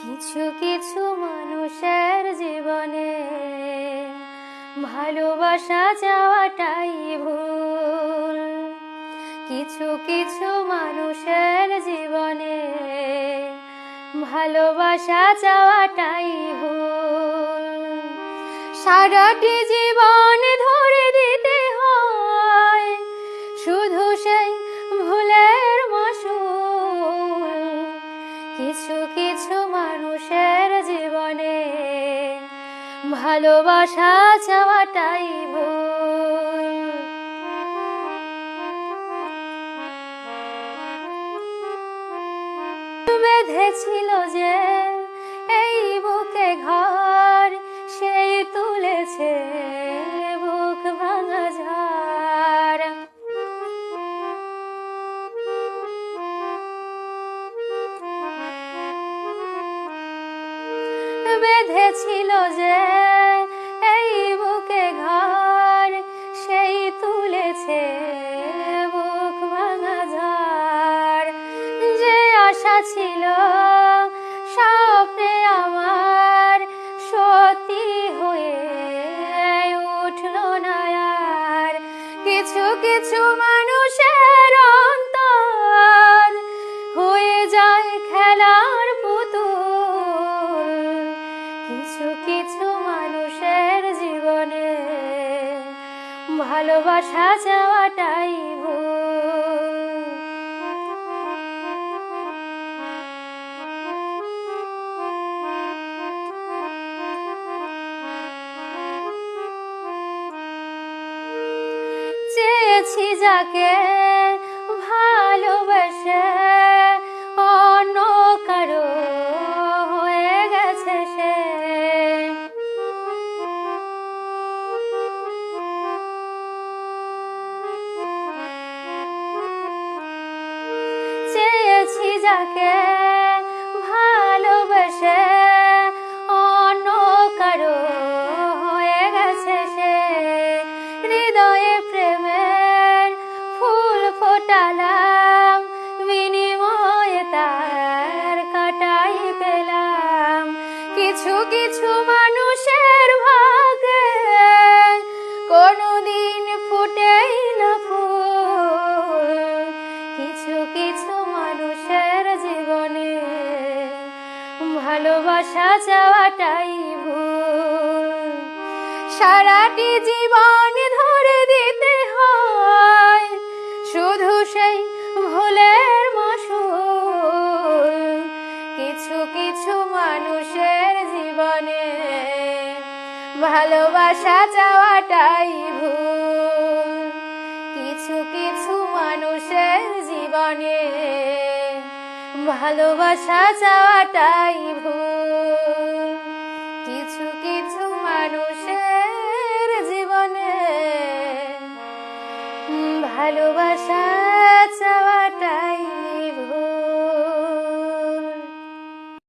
কিছু কিছু মানুষের জীবনে ভালোবাসা চাওয়াটাই ভুল। কিছু কিছু মানুষের জীবনে ভালোবাসা চাওয়াটাই ভুল। সারাটি জীবন ধরে দিতে হয় শুধু সেই ভুলের মাসুল। কিছু কিছু মানুষের জীবনে ভালোবাসা চাওয়াটাই ভুল। বেঁধেছিল যে এই বুকে ঘর, সেই তুলেছে বুক ভাঙা ঝড়। বেঁধেছিল যে এই বুকে ঘর, সেই তুলেছে বুক ভাঙা ঝড়। যে আশা ছিল স্বপ্নে আমার সত্যি হয়ে উঠল না আর। কিছু কিছু মানুষের অন্তর হয়ে যায় খেলার পুতুল। কিছু কিছু মানুষের জীবনে ভালোবাসা চাওয়াটাই ভুল। চেয়েছি যাকে ভালোবেসে অন্য কারো হয়ে গেছে সে। চেয়েছি যাকে ভালোবেসে অন্য কারো হয়ে গেছে সে। হৃদয়ে প্রেমের ফুল ফোটালাম, বিনিময়ে তার কাটাই পেলাম। কিছু কিছু মানুষের ভাগ্যে কোনোদিন ফুটেই না ফুল। কিছু কিছু মানুষের জীবনে ভালোবাসা চাওয়াটাই ভুল। সারাটি জীবন ধরে দিতে হয় শুধু সেই ভুলের মাসুল। কিছু কিছু মানুষের জীবনে ভালোবাসা চাওয়াটাই ভুল। কিছু কিছু মানুষের জীবনে ভালোবাসা চাওয়াটাই ভুল। কিছু কিছু মানুষের জীবনে ভালোবাসা চাওয়া